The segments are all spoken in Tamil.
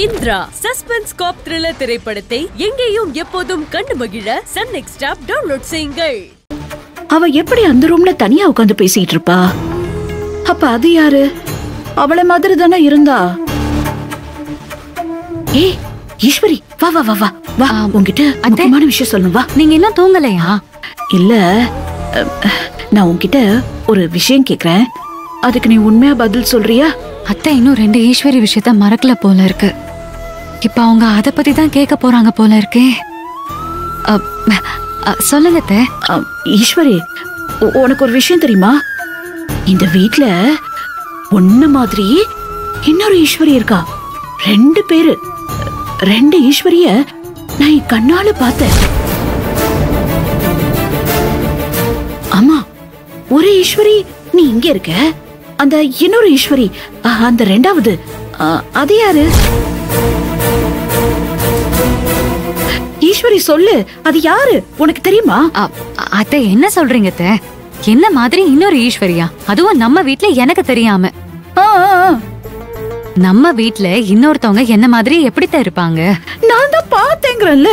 இந்திரா சஸ்பென்ஸ் காப் த்ரில்லர் திரைப்படத்தை எங்கேயும் எப்போதும் கண்டு மகிழ சன் நெக்ஸ்ட் ஆப் டவுன்லோட் செய்யுங்கள். அவ எப்படி அந்த ரூம்ல தனியா உட்கார்ந்து பேசிட்டு இருப்பா? அப்ப அது யாரு? அவளை மாதிரி தானே இருந்தா. ஏய் ஈஸ்வரி, வா வா வா வா வா, உன்கிட்ட முக்கியமான விஷயம் சொல்லணும். வா. நீங்க இன்னும் தூங்கலையா? இல்ல, நான் உன்கிட்ட ஒரு விஷயம் கேக்குறேன், அதுக்கு நீ உண்மையா பதில் சொல்றியா? அத்தை இன்னும் 2 ஈஸ்வரி விஷயத்த மறக்கல போல இருக்கு. இப்ப அவங்க அத பத்தி தான் கேட்க போறாங்க போல இருக்கே. சொல்லுங்க அத்தை. ஈஸ்வரி, உனக்கு ஒரு விஷயம் தெரியுமா? இந்த வீட்ல ஒண்ணு மாதிரி இன்னொரு ஈஸ்வரி இருக்கா. 2 பேரு, 2 ஈஸ்வரிய நான் என் கண்ணால பார்த்தேன். ஆமா, ஒரு ஈஸ்வரி நீ இங்க இருக்க, அந்த இன்னொரு ஈஸ்வரி, அந்த 2வது அது யாரு? ஈஸ்வரி சொல்லு, அது யாரு? உனக்கு தெரியுமா? அத்தை என்ன சொல்றீங்க அத்தை? என்ன மாதிரி இன்னொரு ஈஸ்வரியா? அதுவும் நம்ம வீட்ல எனக்கு தெரியாம. நம்ம வீட்ல இன்னொருத்தவங்க என்ன மாதிரி எப்படித்தான் இருப்பாங்க? நான் தான் பாத்தேங்கறேன்ல,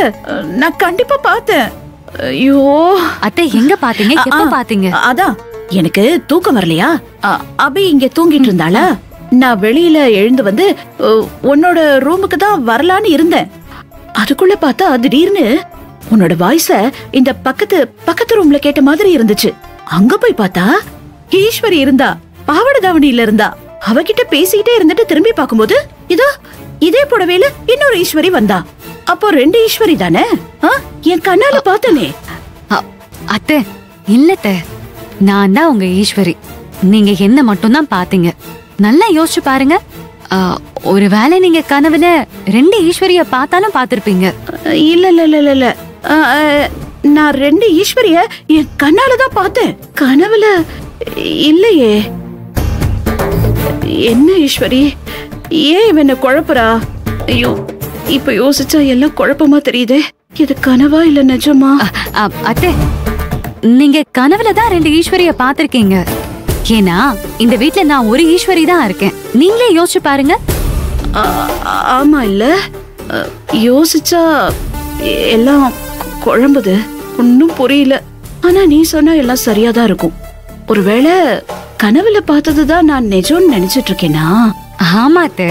நான் கண்டிப்பா பார்த்தேன். ஐயோ அத்தை, எங்க பாத்தீங்க? எப்ப பாத்தீங்க? அதான் எனக்கு தூக்கம் வரலையா, அபி இங்க தூங்கிட்டு இருந்தாளா, நான் வெளியில எழுந்து வந்து உன்னோட ரூமுக்கு தான் வரலான்னு இருந்தேன். அதுக்குள்ள பார்த்தா திடீர்னு உன்னோட வாய்ஸ இந்த பக்கத்து ரூம்ல கேட்ட மாதிரி இருந்துச்சு. அங்க போய் பார்த்தா ஈஸ்வரி இருந்தா, பாவாடை தாவணியில இருந்தா. அவகிட்ட பேசிக்கிட்டே இருந்துட்டு திரும்பி பார்க்கும்போது இதோ இதே புடவையில இன்னொரு ஈஸ்வரி வந்தா. அப்போ 2 ஈஸ்வரி தானே? என் கண்ணால பார்த்தனே. அத்தை இல்லத்த, நான் தான் உங்க ஈஸ்வரி. நீங்க என்ன மட்டும் தான் பாத்தீங்க. நல்லா யோசிச்சு பாருங்க. ஒருவேளை நீங்க கனவுல 2 ஈஸ்வரிய பார்த்தாலும் பாத்திருப்பீங்க. இல்ல இல்ல இல்ல இல்ல, நான் 2 ஈஸ்வரிய என் கண்ணால தான் பார்த்தேன், கனவுல இல்லையே. என்ன ஈஸ்வரி, ஏன் இவனை குழப்பறா? ஐயோ, இப்ப யோசிச்சா எல்லாம் குழப்பமா தெரியுதே. இது கனவா இல்ல நிஜமா? அத்தை, நீங்க கனவுல தான் 2 ஈஸ்வரிய பாத்திருக்கீங்க. ஏன்னா இந்த வீட்ல நான் ஒரு ஈஸ்வரி தான் இருக்கேன். நீங்களே யோசிச்சு பாருங்க. ஆமா இல்ல, யோசிச்சா எல்லாம் குழம்புது, ஒன்னும் புரியல. ஆனா நீ சொன்னா எல்லாம் சரியாதான் இருக்கும். ஒருவேளை கனவுல பார்த்ததுதான் நான் நிஜம்னு நினைச்சிட்டு இருக்கேனா? ஆமா அத்தை.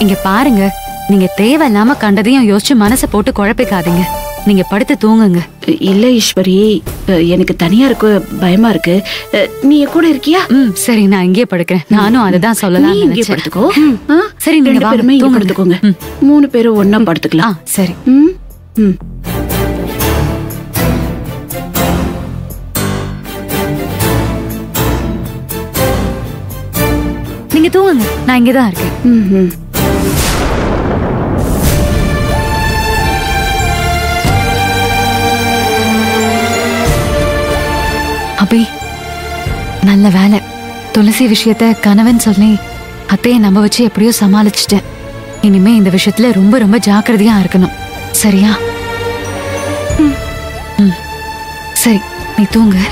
இங்க பாருங்க, நீங்க தேவையில்லாம கண்டதையும் யோசிச்சு மனசை போட்டு குழப்பிக்காதீங்க. நீங்க படுத்து தூங்குங்க. இல்ல ஈஸ்வரி, எனக்கு தனியா இருக்க பயமா இருக்கு. நீ கூட இருக்கியா? சரி, நான் இங்கே படுக்கிறேன். நானும் அததான் சொல்லலாம். இங்கே படுத்துக்கோ. சரி, நீங்க 2 பேருமே இங்க படுத்துக்கோங்க. 3 பேரும் ஒண்ணா படுத்துக்கலாம். சரி. நீங்க தூங்குங்க, நான் இங்கதான் இருக்கேன். அபி, நல்ல வேலை. துளசி விஷயத்த கணவன் சொல்லி அத்தையை நம்ப வச்சு எப்படியோ சமாளிச்சிட்டேன். இனிமே இந்த விஷயத்துல ரொம்ப ரொம்ப ஜாக்கிரதையா இருக்கணும். சரியா? சரி, நீ தூங்கு.